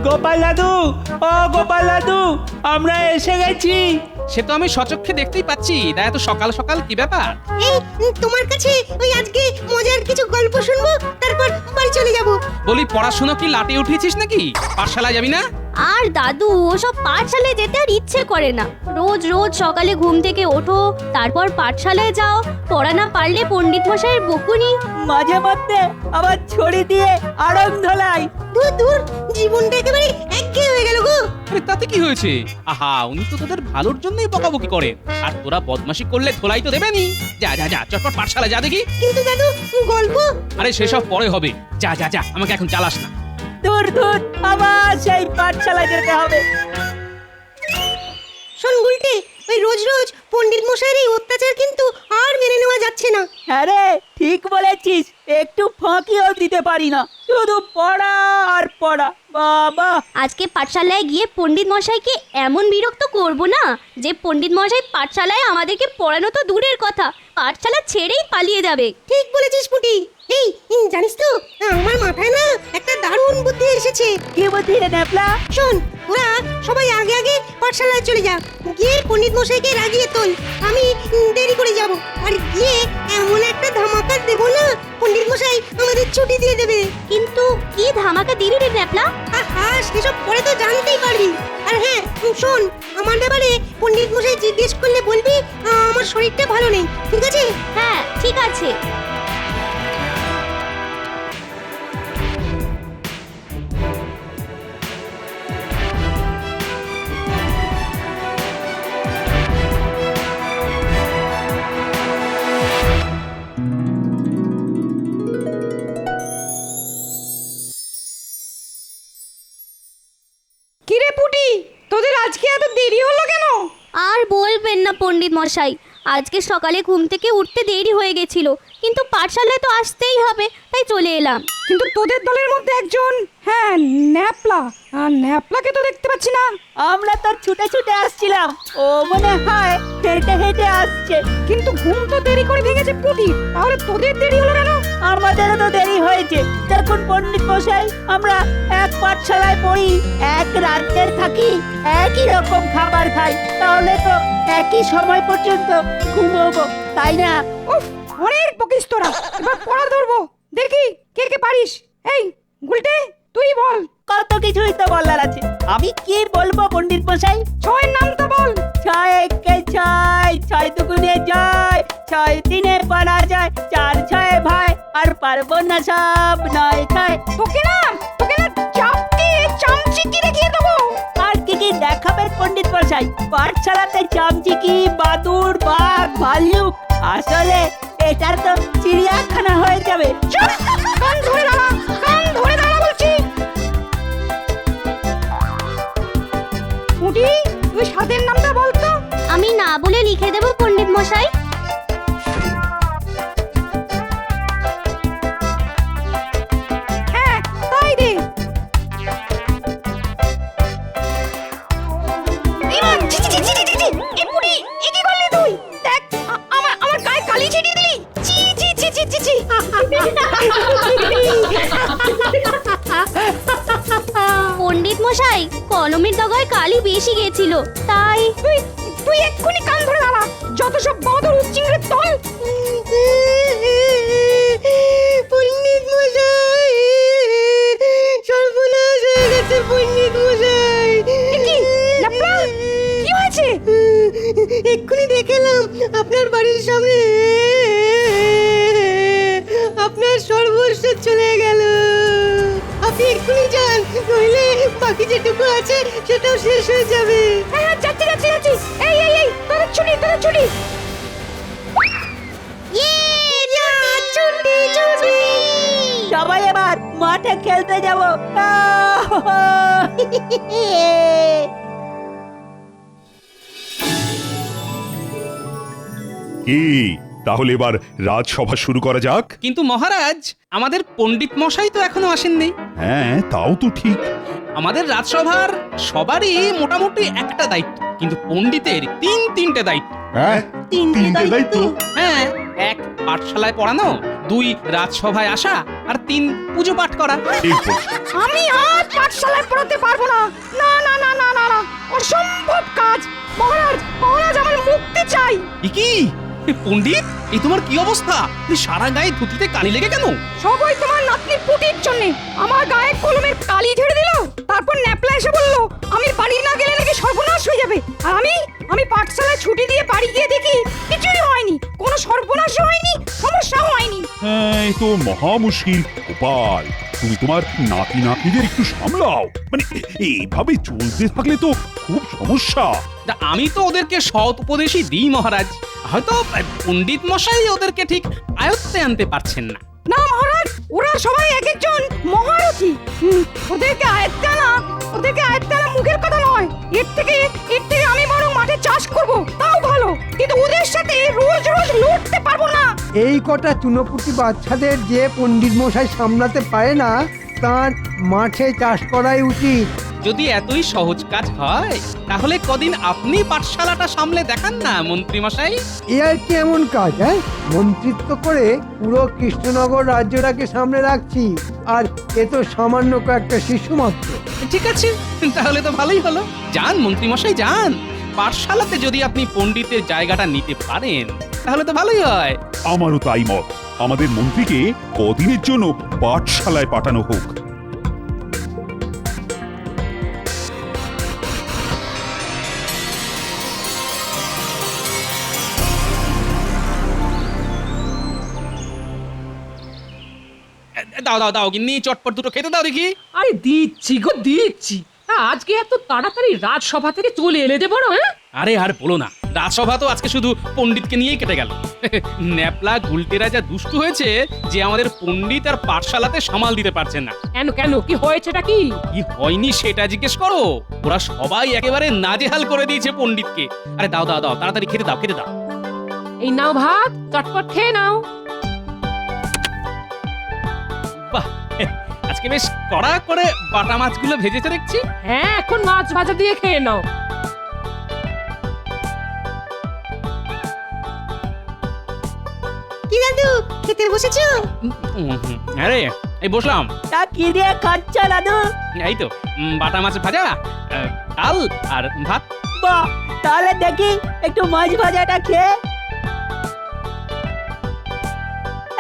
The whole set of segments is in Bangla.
গোপাল দাদু, ও গোপাল দাদু, আমরা এসে গেছি। সে তো আমি সচক্ষে দেখতেই পাচ্ছি। তা এত সকাল সকাল কি ব্যাপার? এই তোমার কাছে ওই আজকে মজার কিছু গল্প শুনবো, তারপর বাড়ি চলে যাব। বলি পড়াশোনা কি লাটে উঠিয়েছিস নাকি? পাঠশালায় যাবি না? আর দাদু, ওসব পাঠশালায় যেতে আর ইচ্ছে করে না। রোজ রোজ সকালে ঘুম থেকে ওঠো, তারপর পাঠশালায় যাও, পড়া না পারলে পণ্ডিত মশাইয়ের বকুনি। মাঝে মধ্যে আবার ছড়ি দিয়ে আড়ং ধলাই। দূর দূর, জীবনটা একেবারে একঘেয়ে হয়ে গেল গো। আরে তাতে কি হয়েছে? আহা, উনি তো তোদের ভালোর জন্যই বকাবকি করেন। আর তোরা বদমাশি করলে ধোলাই তো দেবেনি। যা যা যা, চটপট পাঠশালা যা দেখি। কিন্তু দাদু, গল্প? আরে সেসব পরে হবে। যা যা যা, আমাকে এখন চালাস না। দূর দূর, আবার সেই পাঠশালায় যেতে হবে। শোন গুলটে, ওই রোজ রোজ পণ্ডিত মশাইয়ের এই অত্যাচার কিন্তু আর মেনে নেওয়া যাচ্ছে না। হ্যাঁ রে, ঠিক বলেছিস। একটু ফাঁকিও দিতে পারি না, শুধু পড়া আর পড়া। বাবা, আজকে পাঠশালায় গিয়ে পণ্ডিত মশাইকে এমন বিরক্ত করব না যে পণ্ডিত মশাই পাঠশালায় আমাদেরকে পড়ানো তো দূরের কথা, পাঠশালা ছেড়েই পালিয়ে যাবে। ঠিক বলেছিস পুটি। এই জানিস তো, আমার মাথায় না একটা দারুণ বুদ্ধি এসেছে। কি বুদ্ধি রে ন্যাপলা? শোন, ওরা সবাই আগে আগে পাঠশালায় চলে যা, গিয়ে পণ্ডিত মশাইকে রাগিয়ে তোল। আমি দেরি করে যাব, আর গিয়ে এমন একটা ধামাকা দেবো না, পণ্ডিত মশাই আমাদের ছুটি দিয়ে দেবে। কিন্তু কি ধামাকা দিবি রে ন্যাপলা? আহা, সেসব পরে তো জানতেই পারবি। আর হ্যাঁ শোন, আমার ব্যাপারে পণ্ডিত মশাই জিজ্ঞেস করলে বলবি আমার শরীরটা ভালো নেই, ঠিক আছে? হ্যাঁ ঠিক আছে। কিরে পুটি, তোদের আজকে এত দেরি হলো কেন? আর বলবেন না পণ্ডিত মশাই, আজকে সকালে ঘুম থেকে উঠতে দেরি হয়ে গেছিল, কিন্তু পাঠশালায় তো আসতেই হবে, তাই চলে এলাম। কিন্তু তোদের দলের মধ্যে একজন, হ্যাঁ ন্যাপলা, ন্যাপলাকে তো দেখতে পাচ্ছি না। আমরা তো ছুটে ছুটে আসছিলাম, ও মনে হয় হেঁটে হেঁটে আসছে। কিন্তু ঘুম তো দেরি করে ভেঙেছে পুটি, তাহলে তোদের দেরি হলো কেন? আমাদেরও তো দেরি হয়েছে। দেখুন পণ্ডিত মশাই, আমরা এক পাঠশালায় পড়ি, এক রাজ্যের থাকি, একই রকম খাবার খাই, তাহলে তো একই সময় পর্যন্ত ঘুমোবো, তাই না? উফ, অনেক বকিস তোরা, এবার পড়া ধরবো, দেখি কে কে পারিস। এই গুলটে, তুই বল। কত কিছুই তো বলার আছে, আমি কি বলবো পণ্ডিত মশাই? ছয়ের নাম তো বল। ছয় একে ছয়, ছয় দুগুণে জয়, ছয় দিনে পারা যায়, চার ছয় ভাই, আর পারবো না সব, নয় ছয়। তোকে না চাপকে চামচিকি দেখিয়ে দেবো। আর কি কি দেখাবেন পণ্ডিত মশাই? পাঠশালাতে চামচিকি, বাদুড়, বাঘ, ভাল্লুক, আসলে এটার তো চিড়িয়াখানা হয়ে যাবে। চুপ, কান ধরে দাঁড়া, কান ধরে দাঁড়া বলছি। পুটি, তুই সাদের নামটা বল তো। আমি না বলে লিখে দেব পণ্ডিত মশাই। হ্যাঁ, তাই দে। এবার ছি ছি ছি ছি ছি, এ পুটি, এ কি করলি তুই? দেখ, আমার গায়ে কালি ছিটিয়ে দিলি। ছি ছি ছি ছি ছি ছি। পণ্ডিত মশাই, কলমের ডগায় কালি বেশি গেছিল, তাই। তুই এক্ষুনি কান ধরে দাঁড়া, যত সব বাদর উচ্চিংড়ের দল। পণ্ডিত মশাই, সর্বনাশ হয়ে গেছে পণ্ডিত মশাই। কি ল্যাপলা, কি হয়েছে? এক্ষুনি দেখলাম আপনার বাড়ির সামনে আপনার সর্বস্ব চলে গেল। আপনি এক্ষুনি যান, নইলে বাকি যেটুকু আছে সেটাও শেষ হয়ে যাবে। হ্যাঁ যাচ্ছি যাচ্ছি যাচ্ছি। এই এই এই, তোদের ছুটি, তোদের ছুটি। ছুটি ছুটি। সবাই এবার মাঠে খেলতে যাব। কি তাহলে এবার রাজসভা শুরু করা যাক? কিন্তু মহারাজ, আমাদের পণ্ডিত মশাই তো এখনো আসেননি। হ্যাঁ, তাও তো ঠিক। আমাদের রাজসভার সবারই মোটামুটি একটা দায়িত্ব, কিন্তু পণ্ডিতের তিনটে দায়িত্ব। হ্যাঁ, তিনটে দায়িত্ব। হ্যাঁ, এক পাঠশালায় পড়ানো, দুই রাজসভায় আসা, আর 3 পুজো পাঠ করা। ঠিক বলছো। আমি আজ পাঠশালায় পড়াতে পারবো না। না না না না না না, অসম্ভব কাজ। মহারাজ, মহারাজ, আমার মুক্তি চাই। এ কি পণ্ডিত, এই তোমার কি অবস্থা? তুই সারা গায়ে ধুতিতে কালি লেগে কেন? সবাই তোমার নাতনি পুটির জন্য আমার গায়ে কলমের কালি ঝেড়ে দিল। তারপর ন্যাপলা এসে বলল আমি বাড়ি না গেলে নাকি সর্বনাশ হয়ে যাবে। আর আমি পাঠশালায় ছুটি দিয়ে বাড়ি গিয়ে দেখি কিছুই হয়নি, কোনো সর্বনাশ হয়নি, সমস্যাও হয়নি। এই তো মহা মুশকিল। গোপাল, তুমি তোমার নাতি নাতনিদের একটু সামলাও। মানে এইভাবে চলতে থাকলে তো খুব সমস্যা। তা আমি তো ওদেরকে সৎ উপদেশই দিই মহারাজ, হয়তো পণ্ডিত মশাই ওদেরকে ঠিক আয়ত্তে আনতে পারছেন না। না মহারাজ, ওরা সবাই এক একজন মহারথী। ওদেরকে আয়ত্তে আনা মুখের কথা নয়। এর থেকে আমি বরং মাঠে চাষ করব, তাও ভালো। কিন্তু ওদের সাথে রোজ রোজ লড়তে পারবো না। এই কটা চুনোপুটি বাচ্চাদের যে পণ্ডিত মশাই সামলাতে পারে না, তার মাঠে চাষ করাই উচিত। যদি এতই সহজ কাজ হয় তাহলে কদিন আপনি পাঠশালাটা সামলে দেখান না মন্ত্রী মশাই। এ আর কি এমন কাজ, হ্যাঁ? মন্ত্রিত্ব করে পুরো কৃষ্ণনগর রাজ্যটাকে সামনে রাখছি, আর এ তো সামান্য কয়েকটা শিশু মাত্র। ঠিক আছে, তাহলে তো ভালোই হলো। যান মন্ত্রী মশাই যান, পাঠশালাতে যদি আপনি পণ্ডিতের জায়গাটা নিতে পারেন তাহলে তো ভালোই হয়। আমারও তাই মত। আমাদের মন্ত্রীকে কদিনের জন্য পাঠশালায় পাঠানো হোক। দাও দাও দাও গিন্নি, চটপট দুটো খেতে দাও দেখি। আরে দিচ্ছি গো দিচ্ছি। তা আজকে এত তাড়াতাড়ি রাজসভা থেকে চলে এলে যে বড়, হ্যাঁ? আরে আর বলো না, রাজসভা তো আজকে শুধু পণ্ডিতকে নিয়েই কেটে গেল। ন্যাপলা গুলটেরা যা দুষ্টু হয়েছে যে আমাদের পণ্ডিত আর পাঠশালাতে সামাল দিতে পারছেন না। কেন কেন, কি হয়েছেটা কি? কি হয়নি সেটা জিজ্ঞেস করো। ওরা সবাই একেবারে নাজেহাল করে দিয়েছে পণ্ডিতকে। আরে দাও দাও দাও, তাড়াতাড়ি খেতে দাও, খেতে দাও। এই নাও ভাত, চটপট খেয়ে নাও। বাহ, আজকে বেশ কড়া করে বাটা মাছগুলো ভেজেছে দেখছি। হ্যাঁ, এখন মাছ ভাজা দিয়ে খেয়ে নাও। কি দাদু, খেতে বসেছো? আরে এই বসলাম। তা কি দিয়ে খাচ্ছ দাদু? এই তো বাটা মাছ ভাজা, ডাল আর ভাত। বাহ, তাহলে দেখি একটু মাছ ভাজাটা খেয়ে।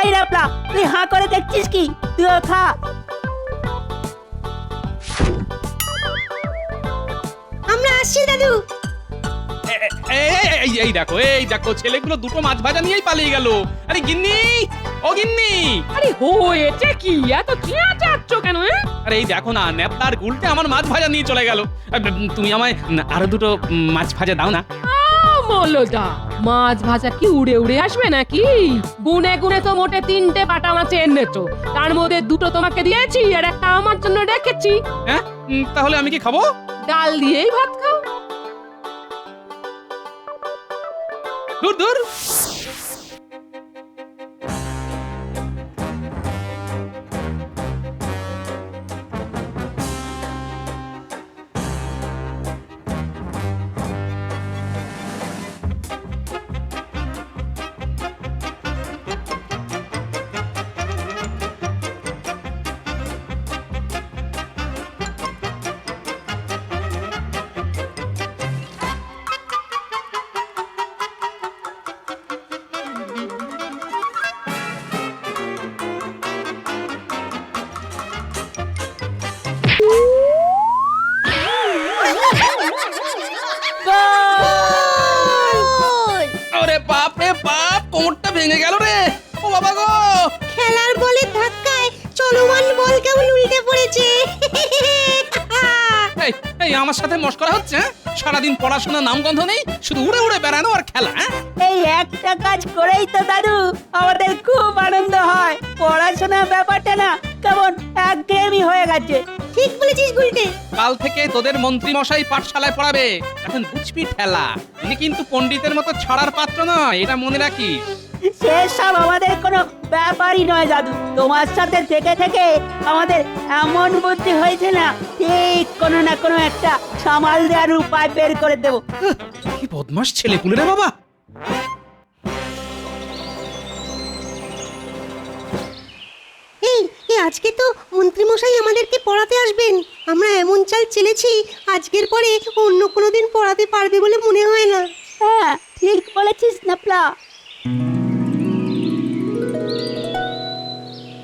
এই রাপলা, তুই হাঁ করে দেখছিস কি? তুইও খা। আমরা আসছি দাদু। এই দেখো, এই দেখো, ছেলেগুলো দুটো মাছ ভাজা নিয়েই পালিয়ে গেল। আরে গিন্নি, ও গিন্নি। আরে হয়েছে কি, এত চেঁচাচ্ছ কেন? আরে এই দেখো না, ন্যাপলার গুলটে আমার মাছ ভাজা নিয়ে চলে গেল। তুমি আমায় আরো দুটো মাছ ভাজা দাও না। মলদা, মাছ ভাজা কি উড়ে উড়ে আসবে নাকি? গুনে গুনে তো মোটে 3টে বাটা মাছ এনেছো, তার মধ্যে 2টো তোমাকে দিয়েছি আর একটা আমার জন্য রেখেছি। হ্যাঁ, তাহলে আমি কি খাবো? ডাল দিয়েই ভাত খাও। দূর দূর। আরে বাপ রে বাপ, কোমরটা ভেঙে গেল রে। ও বাবা গো। খেলার বলের ধাক্কায় চলমান বল কেমন উল্টে পড়েছে। এই এই আমার সাথে মশকরা হচ্ছে? সারাদিন পড়াশোনা নামগন্ধ নেই, শুধু উড়ে উড়ে বেড়ানো আর খেলা। এই একটা কাজ করেই তো দাদু আমাদের খুব আনন্দ হয়। পড়াশোনার ব্যাপারটা না কেমন একঘেয়েমি হয়ে গেছে। ঠিক বলেছিস গুলটে। কাল থেকে তোদের মন্ত্রী মশাই পাঠশালায় পড়াবে, এখন বুঝবি ঠেলা। ইনি কিন্তু পণ্ডিতের মতো ছড়ার পাত্র নয়, এটা মনে রাখিস। সেসব আমাদের কোনো ব্যাপারই নয় দাদু। তোমার সাথে থেকে থেকে আমাদের এমন বুদ্ধি হয়েছে না, ঠিক কোনো না কোনো একটা সামাল দেওয়ার উপায় বের করে দেবো। কি বদমাস ছেলে পুলে রে বাবা। এই আজকে তো মন্ত্রীমশাই আমাদেরকে পড়াতে আসবেন। আমরা এমন চাল চেলেছি আজকের পরে অন্য কোনো দিন পড়াতে পারবে বলে মনে হয় না। হ্যাঁ ঠিক বলেছিস ন্যাপলা।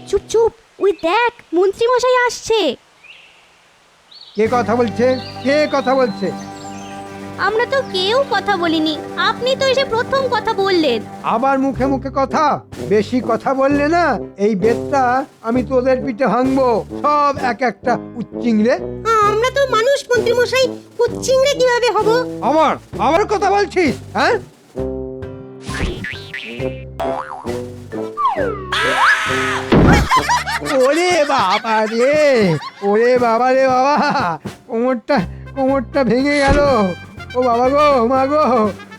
চুপ চুপ, ওই দেখ মন্ত্রী মশাই আসছে। কে কথা বলছে? কে কথা বলছে? আমরা তো কেউ কথা বলিনি, আপনি তো এসে প্রথম কথা বললেন। আবার মুখে মুখে কথা, বেশি কথা বললে না এই বেতটা আমি তোদের পিঠে ভাঙবো সব এক একটা উচ্চিংড়ে। আমরা তো মানুষ মন্ত্রীমশাই, কুচ্চিংড়ে কিভাবে হব? আবার কথা বলছিস? হ্যাঁ, ওরে বাবা রে, ওরে বাবা রে বাবা, কোমরটা ভেঙে গেল। ও বাবা গো, মা গো,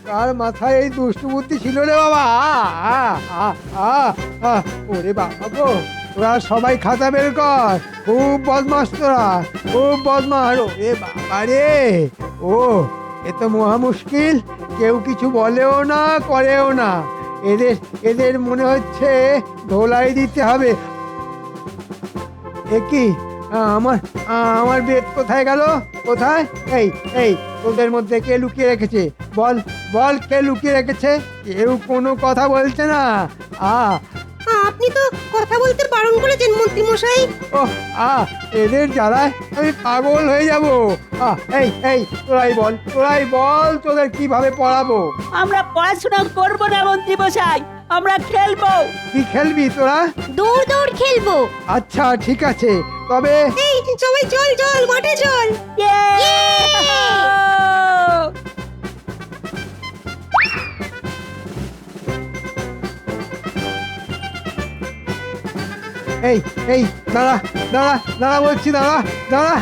কার মাথায় এই দুষ্টু বুদ্ধি ছিল রে বাবা? ওরে বাবা গো, তোরা সবাই খাতা বের কর, খুব বদমাস তোরা, খুব বদমাস। ওরে বাবা রে, ও এ তো মহা মুশকিল, কেউ কিছু বলেও না করেও না। এদের মনে হচ্ছে ধোলাই দিতে হবে। এ কি, আমার বেদ কোথায় গেল? কোথায়? এই তোদের মধ্যে কে লুকিয়ে রেখেছে? বল কে লুকিয়ে রেখেছে? কেউ কোনো কথা বলছে না। আপনি তো কথা বলতে বারণ করেছেন মন্ত্রীমশাই। এদের জ্বালায় আমি পাগল হয়ে যাব। এই তোরাই বল তোদের কিভাবে পড়াবো? আমরা পড়াশোনা করবো না মন্ত্রী মশাই, আমরা খেলবো। কি খেলবি তোরা? দৌড় দৌড় খেলবো। আচ্ছা ঠিক আছে, তবে এই সবাই চল মাঠে চল। এই দাঁড়া বলছি, দাঁড়া।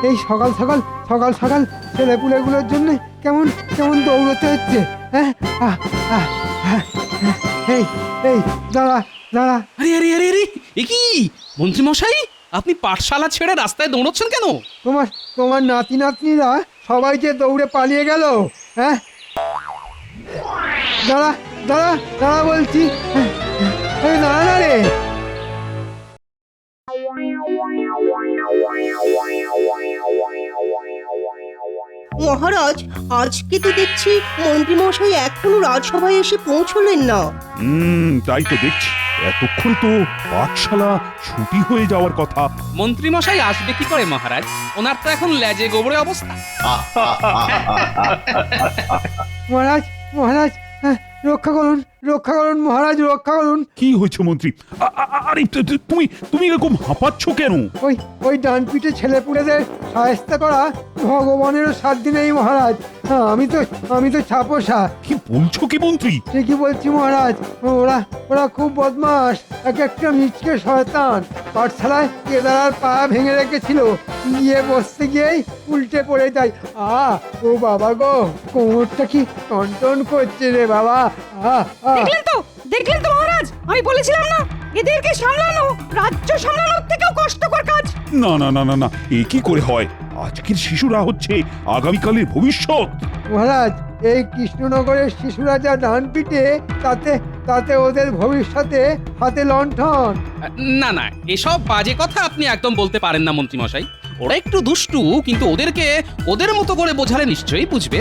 এই সকাল সকাল ছেলেপুলেগুলোর জন্য কেমন দৌড়তে হচ্ছে। হ্যাঁ, এই দাঁড়া। আরে আরে আরে আরে, এ কি মন্ত্রী মশাই, আপনি পাঠশালা ছেড়ে রাস্তায় দৌড়চ্ছেন কেন? তোমার নাতিরা সবাই যে দৌড়ে পালিয়ে গেল। হ্যাঁ, দাঁড়া বলছি। দাঁড়া না রে। মহারাজ, আজকে তো দেখছি মন্ত্রীমশাই এখনো রাজসভায় এসে পৌঁছলেন না। তাই তো দেখছি, এতক্ষণ তো পাঠশালা ছুটি হয়ে যাওয়ার কথা। মন্ত্রী মশাই আসবে কি করে মহারাজ? ওনার তো এখন লেজে গোবরে অবস্থা। মহারাজ, রক্ষা করুন মহারাজ, রক্ষা করুন। কি হয়েছে মন্ত্রী? আরে তুমি এরকম হাঁপাচ্ছ কেন? ওই ডান পিঠে ছেলেপুলেদের সায়স্তা করা ভগবানেরও সাধ্য নেই মহারাজ। আমি তো ছাপোষা। কি বলছো কি মন্ত্রী? ঠিকই বলছি মহারাজ, ওরা খুব বদমাস, একটা মিচকে শয়তান। পাঠশালায় কেদারার পা ভেঙে রেখেছিল, গিয়ে বসতে গিয়েই উল্টে পড়ে যায়। ও বাবা গো, কোমরটা কি টনটন করছে রে বাবা। দেখলেন তো মহারাজ, আমি বলেছিলাম না এদেরকে সামলানো রাজ্য সামলানোর থেকেও কষ্টকর কাজ। না, এ কি করে হয়? আজকের শিশুরা হচ্ছে আগামীকালের ভবিষ্যৎ। মহারাজ, এই কৃষ্ণনগরের শিশুরা যা ডান পিঠে, তাতে ওদের ভবিষ্যতে হাতে লণ্ঠন। না, এসব বাজে কথা আপনি একদম বলতে পারেন না মন্ত্রী মশাই। ওরা একটু দুষ্টু, কিন্তু ওদেরকে ওদের মতো করে বোঝালে নিশ্চয়ই বুঝবে।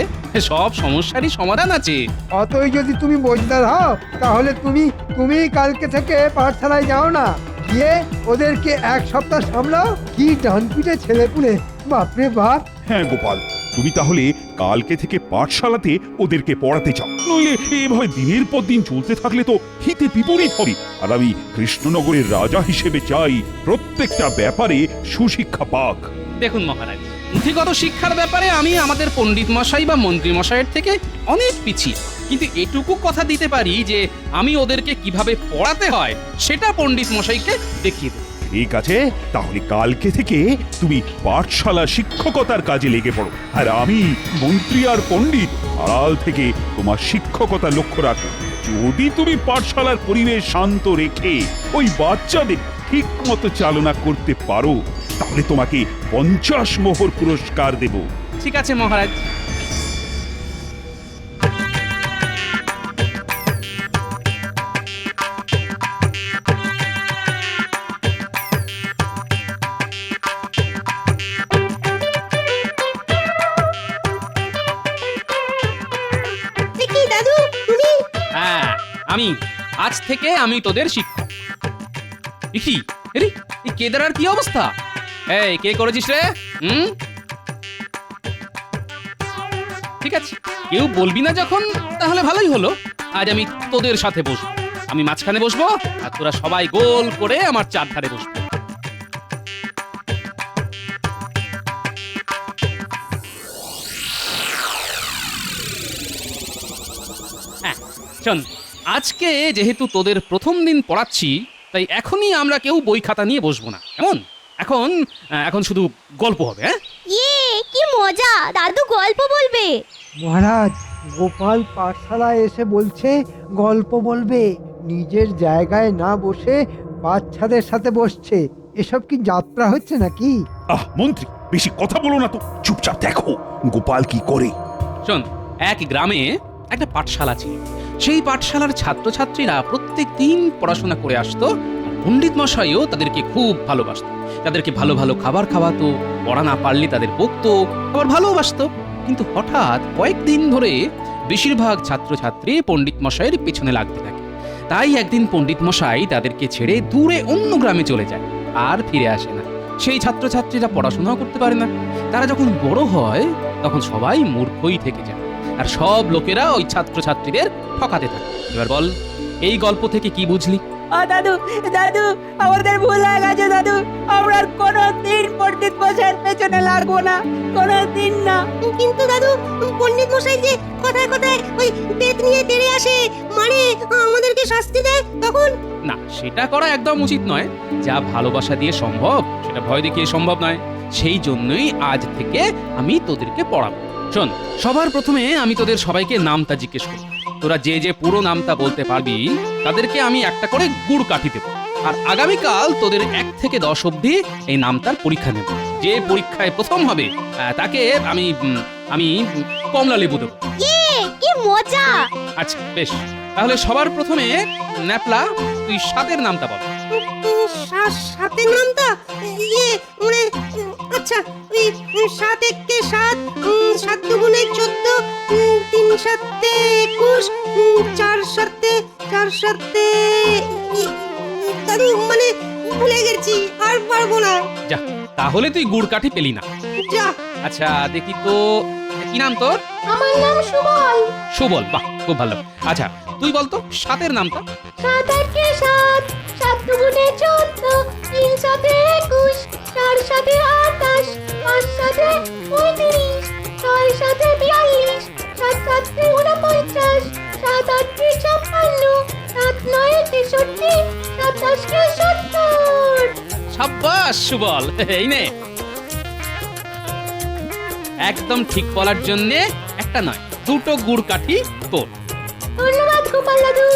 সব সমস্যারই সমাধান আছে। অতই যদি তুমি বোঝদার হও, তাহলে তুমি কালকে থেকে পাঠশালায় যাও না, গিয়ে ওদেরকে এক সপ্তাহ সামলাও। কি ডান পিঠে ছেলেপুলে, বাপরে বাপ। হ্যাঁ গোপাল, তুমি তাহলে কালকে থেকে পাঠশালাতে ওদেরকে পড়াতে চাও, নইলে এভাবে দিনের পর দিন চলতে থাকলে তো হিতে বিপরীত হবে। আর আমি কৃষ্ণনগরের রাজা হিসেবে চাই প্রত্যেকটা ব্যাপারে সুশিক্ষা পাক। দেখুন মহারাজ, পুঁথিগত শিক্ষার ব্যাপারে আমি আমাদের পণ্ডিত মশাই বা মন্ত্রী মশাইয়ের থেকে অনেক পিছিয়ে, কিন্তু এটুকু কথা দিতে পারি যে আমি ওদেরকে কিভাবে পড়াতে হয় সেটা পণ্ডিত মশাইকে দেখিয়ে দেব। ঠিক আছে, তাহলে কালকে থেকে তুমি পাঠশালা শিক্ষকতার কাজে লেগে পড়ো, আর আমি মন্ত্রী আর পণ্ডিত আড়াল থেকে তোমার শিক্ষকতা লক্ষ্য রাখো। যদি তুমি পাঠশালার পরিবেশ শান্ত রেখে ওই বাচ্চাদের ঠিক মতো চালনা করতে পারো, তাহলে তোমাকে 50 মোহর পুরস্কার দেব। ঠিক আছে মহারাজ। আমি আজ থেকে আমি তোদের শিক্ষক। কি এরে এই কেদারার কি অবস্থা? এই কে করেছিস রে? ঠিক আছে, কেউ বলবি না যখন, তাহলে ভালোই হলো। আজ আমি তোদের সাথে বসবো, আমি মাঝখানে বসবো আর তোরা সবাই গোল করে আমার চারধারে বসবো। হ্যাঁ শোন, আজকে যেহেতু তোদের প্রথম দিন পড়াচ্ছি, তাই এখনই আমরা কেউ বই খাতা নিয়ে বসবো না, কেমন? এখন শুধু গল্প হবে। হ্যাঁ, ইয়ে কি মজা, দাদু গল্প বলবে। মহারাজ, গোপাল পাঠশালায় এসে বলছে গল্প বলবে, নিজের জায়গায় না বসে বাচ্চাদের সাথে বসছে। এসব কি যাত্রা হচ্ছে নাকি? মন্ত্রী, বেশি কথা বলো না তো, চুপচাপ দেখো গোপাল কি করে। শোন, এক গ্রামে একটা পাঠশালা ছিল। সেই পাঠশালার ছাত্রছাত্রীরা প্রত্যেক দিন পড়াশোনা করে আসতো। পণ্ডিত মশাইও তাদেরকে খুব ভালোবাসতো, তাদেরকে ভালো ভালো খাবার খাওয়াতো, পড়া না পারলে তাদের বকতো, আবার ভালোবাসতো। কিন্তু হঠাৎ কয়েকদিন ধরে বেশিরভাগ ছাত্রছাত্রী পণ্ডিত মশাইয়ের পেছনে লাগতে থাকে। তাই একদিন পণ্ডিত মশাই তাদেরকে ছেড়ে দূরে অন্য গ্রামে চলে যায়, আর ফিরে আসে না। সেই ছাত্রছাত্রীরা পড়াশোনাও করতে পারে না। তারা যখন বড় হয় তখন সবাই মূর্খই থেকে যায়, আর সব লোকেরা ওই ছাত্রছাত্রীদের ঠকাতে থাকে। এবার বল, এই গল্প থেকে কি বুঝলি? দাদু দাদু, আমাদের ভুল হয়ে গেছে দাদু। আমরা আর কোনোদিন পণ্ডিত মশাইয়ের পেছনে লাগবো না, কোনোদিন না। কিন্তু দাদু, পণ্ডিত মশাই যে কথায় কথায় ওই বেত নিয়ে তেড়ে আসে, মানে আমাদেরকে শাস্তি দেয়, তখন? না, সেটা করা একদম উচিত নয়। যা ভালোবাসা দিয়ে সম্ভব সেটা ভয় দেখিয়ে সম্ভব নয়। সেই জন্যই আজ থেকে আমি তোদেরকে পড়াবো। শোন, সবার প্রথমে আমি তোদের সবাইকে নামটা জিজ্ঞেস করব। তোরা যে যে পুরো নামটা বলতে পারবি তাদেরকে আমি একটা করে গুড় কাঠি দেবো। আর আগামীকাল তোদের 1 থেকে 10 অবধি এই নামটার পরীক্ষা নেব। যে পরীক্ষায় প্রথম হবে তাকে আমি আমি কমলা লেবু দেবো। ইয়ে কি মজা। আচ্ছা বেশ, তাহলে সবার প্রথমে ন্যাপলা, তুই 7-এর নামটা বল। সাতের নামটা? ইয়ে মানে আচ্ছা, ওই 7 একে 7, 7 দুগুণে 14, 3 7 21, 4 7 দাদু মানে ভুলে গেছি, আর পারবো না। যা, তাহলে তুই গুড় কাঠি পেলি না। যা। আচ্ছা দেখি তো, কি নাম তোর? আমার নাম সুবল। সুবল, বাহ খুব ভালো। আচ্ছা তুই বল তো 7-এর নামটা। 7 একে 7, 7 দুগুণে 14, 3 7 21, 4 7 28, 5 7 35, 6 7 42, 7 7 49, 7 8 56, 7 9 63, 7 10 70। সাব্বাস সুবল, এই নে। একদম ঠিক বলার জন্য একটা নয়, 2টো গুড় কাঠি তোর। ধন্যবাদ গোপাল দাদু।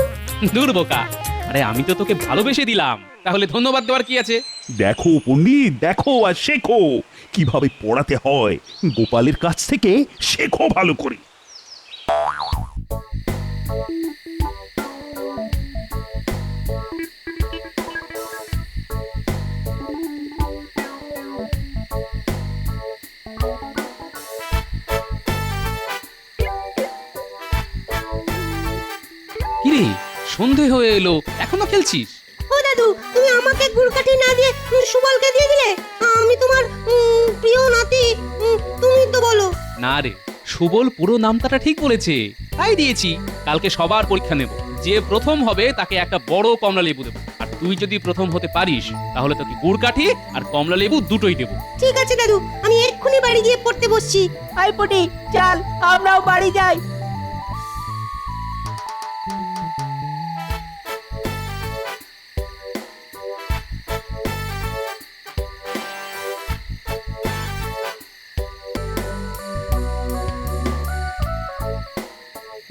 দূর বোকা, আরে আমি তো তোকে ভালোবেসে দিলাম, তাহলে ধন্যবাদ দেওয়ার কি আছে? দেখো পণ্ডিত, দেখো আর শেখো কিভাবে পড়াতে হয়। গোপালের কাছ থেকে শেখো ভালো করে। কিরে, সন্ধে হয়ে এলো, এখনো খেলছিস? ও দাদু, তুমি আমাকে গুড়কাঠি না দিয়ে সুবলকে দিয়ে দিলে। আমি তোমার প্রিয় নাতি, তুমি তো বলো। না রে, সুবল পুরো নামটা ঠিক বলেছে, তাই দিয়েছি। কালকে সবার পরীক্ষা নেব, যে প্রথম হবে তাকে একটা বড় কমলা লেবু দেবো। আর তুই যদি প্রথম হতে পারিস তাহলে তোকে গুড় কাঠি আর কমলা লেবু দুটোই দেবো। ঠিক আছে দাদু, আমি এক্ষুনি বাড়ি গিয়ে পড়তে বসছি। আই পুটি, চল আমরাও বাড়ি যাই।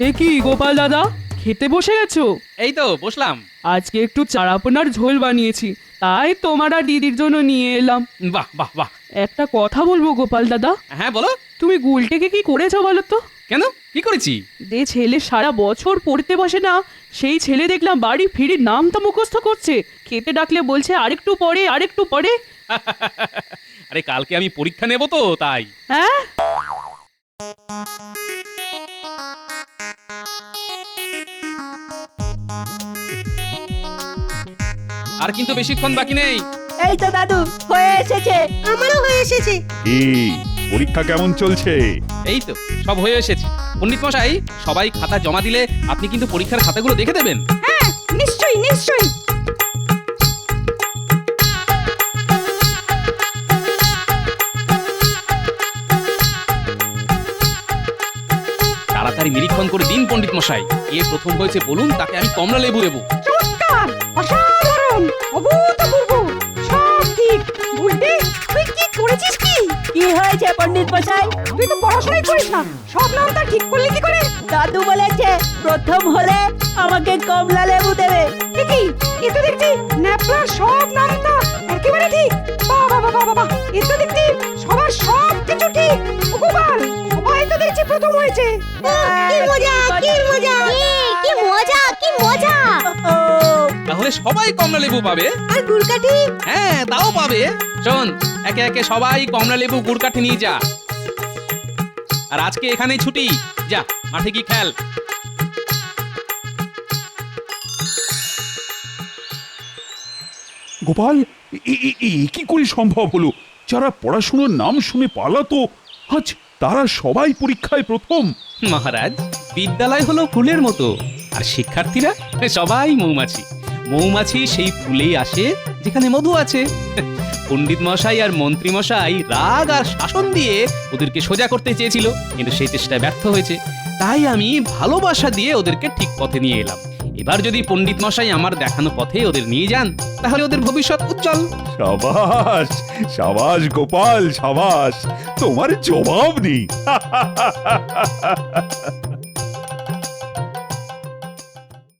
এ কি গোপাল দাদা, খেতে বসে গেছো? এই তো বসলাম। আজকে একটু চারাপোনার ঝোল বানিয়েছি, তাই তোমার আর দিদির জন্য নিয়ে এলাম। বাহ বাহ বাহ। একটা কথা বলবো গোপাল দাদা? হ্যাঁ বলো। তুমি গুলটেকে কি করেছো বলো তো? কেন, কি করেছি? যে ছেলে সারা বছর পড়তে বসে না, সেই ছেলে দেখলাম বাড়ি ফিরে নামটা মুখস্থ করছে। খেতে ডাকলে বলছে আরেকটু পরে, আরেকটু পরে। আরে কালকে আমি পরীক্ষা নেব তো, তাই। হ্যাঁ, আর কিন্তু বেশিক্ষণ বাকি নেই। এই তো দাদু হয়ে এসেছে। আমারও হয়ে এসেছে। এই পরীক্ষা কেমন চলছে? এই তো সব হয়ে এসেছে। পণ্ডিত মশাই, সবাই খাতা জমা দিলে আপনি কিন্তু পরীক্ষার খাতাগুলো দেখে দেবেন। হ্যাঁ, নিশ্চয়ই নিশ্চয়ই। তাড়াতাড়ি নিরীক্ষণ করে দিন পণ্ডিত মশাই। কে প্রথম হয়েছে বলুন, তাকে আমি কমলা লেবু দেবো। চমৎকার, অসাধারণ, অভূতপূর্ব, সব ঠিক। বুঝলি তুই কি করেছিস? কি হয়েছে পণ্ডিত মশাই? তুই তো পড়াশোনাই করিস না, সব নামটা ঠিক করলি কি করে? দাদু বলেছে প্রথম হলে আমাকে কমলা লেবু দেবে। কি এ তো দেখছি ন্যাপলার সব নামটা একেবারে ঠিক। বাবা বাবা বাবা, এ তো দেখছি সবার সব কিছু ঠিক। ও গোপাল, সবাই তো দেখছি প্রথম হয়েছে। কি মজা কি মজা কি মজা কি মজা। ও, তাহলে সবাই কমলা লেবু পাবে। আর গুড়কাঠি? হ্যাঁ, তাও পাবে। শোন, একে একে সবাই কমলা লেবু গুড় কাঠি নিয়ে যা। আর আজকে এখানেই ছুটি। যা মাঠে কি খেল। গোপাল, কি করে সম্ভব হলো? যারা পড়াশুনোর নাম শুনে পালাতো, আজ তারা সবাই পরীক্ষায় প্রথম। মহারাজ, বিদ্যালয় হলো ফুলের মতো, আর শিক্ষার্থীরা সবাই মৌমাছি। মৌমাছি সেই ফুলেই আসে যেখানে মধু আছে। পণ্ডিত মশাই আর মন্ত্রী মশাই রাগ আর শাসন দিয়ে ওদেরকে সোজা করতে চেয়েছিল, কিন্তু সেই চেষ্টায় ব্যর্থ হয়েছে। তাই আমি ভালোবাসা দিয়ে ওদেরকে ঠিক পথে নিয়ে এলাম। এবার যদি পণ্ডিত মশাই আমার দেখানো পথে ওদের নিয়ে যান, তাহলে ওদের ভবিষ্যৎ উজ্জ্বল। সাবাস সাবাস গোপাল, সাবাস, তোমার জবাব নেই।